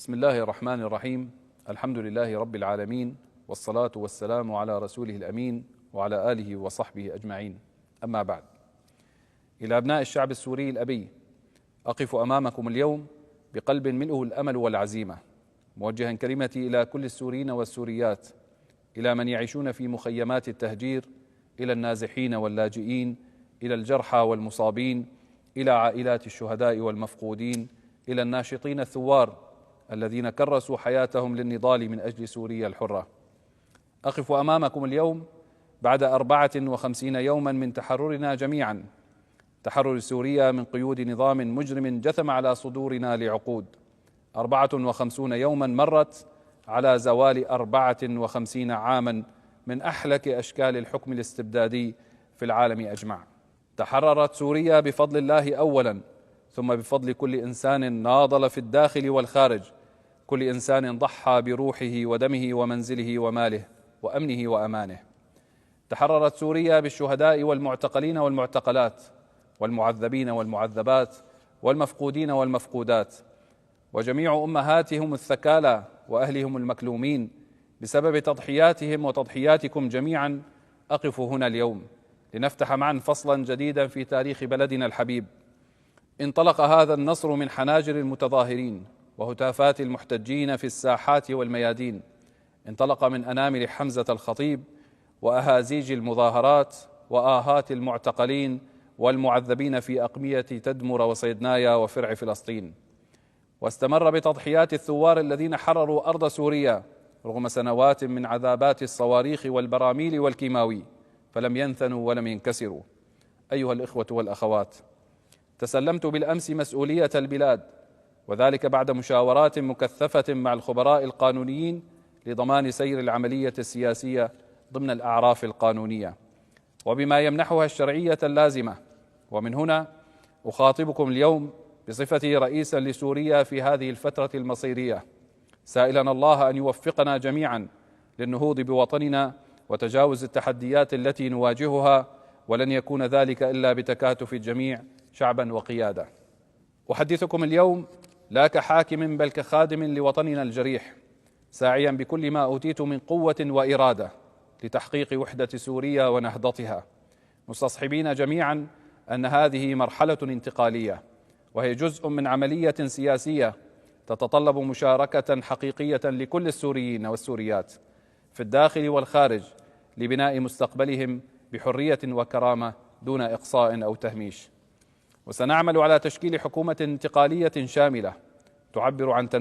بسم الله الرحمن الرحيم. الحمد لله رب العالمين، والصلاة والسلام على رسوله الأمين وعلى آله وصحبه أجمعين. أما بعد، إلى أبناء الشعب السوري الأبي، أقف أمامكم اليوم بقلب ملئه الأمل والعزيمة، موجها كلمتي إلى كل السوريين والسوريات، إلى من يعيشون في مخيمات التهجير، إلى النازحين واللاجئين، إلى الجرحى والمصابين، إلى عائلات الشهداء والمفقودين، إلى الناشطين الثوار الذين كرسوا حياتهم للنضال من أجل سوريا الحرة. أقف أمامكم اليوم بعد 54 يوما من تحررنا جميعا، تحرر سوريا من قيود نظام مجرم جثم على صدورنا لعقود. 54 يوما مرت على زوال 54 عاما من أحلك أشكال الحكم الاستبدادي في العالم أجمع. تحررت سوريا بفضل الله أولا، ثم بفضل كل إنسان ناضل في الداخل والخارج، كل إنسان ضحى بروحه ودمه ومنزله وماله وأمنه وأمانه. تحررت سوريا بالشهداء والمعتقلين والمعتقلات، والمعذبين والمعذبات، والمفقودين والمفقودات، وجميع أمهاتهم الثكالى وأهلهم المكلومين بسبب تضحياتهم وتضحياتكم جميعا. أقف هنا اليوم لنفتح معا فصلا جديدا في تاريخ بلدنا الحبيب. انطلق هذا النصر من حناجر المتظاهرين وهتافات المحتجين في الساحات والميادين، انطلق من أنامل حمزة الخطيب وأهازيج المظاهرات وآهات المعتقلين والمعذبين في أقمية تدمر وصيدنايا وفرع فلسطين، واستمر بتضحيات الثوار الذين حرروا أرض سوريا رغم سنوات من عذابات الصواريخ والبراميل والكيماوي، فلم ينثنوا ولم ينكسروا. أيها الإخوة والأخوات، تسلمت بالأمس مسؤولية البلاد، وذلك بعد مشاورات مكثفة مع الخبراء القانونيين لضمان سير العملية السياسية ضمن الأعراف القانونية وبما يمنحها الشرعية اللازمة. ومن هنا أخاطبكم اليوم بصفتي رئيسا لسوريا في هذه الفترة المصيرية، سائلا الله أن يوفقنا جميعا للنهوض بوطننا وتجاوز التحديات التي نواجهها، ولن يكون ذلك إلا بتكاتف الجميع شعبا وقيادة. أحدثكم اليوم لا كحاكم بل كخادم لوطننا الجريح، ساعيا بكل ما أوتيت من قوة وإرادة لتحقيق وحدة سوريا ونهضتها، مستصحبين جميعا أن هذه مرحلة انتقالية، وهي جزء من عملية سياسية تتطلب مشاركة حقيقية لكل السوريين والسوريات في الداخل والخارج لبناء مستقبلهم بحرية وكرامة دون إقصاء أو تهميش. وسنعمل على تشكيل حكومة انتقالية شاملة تعبر عن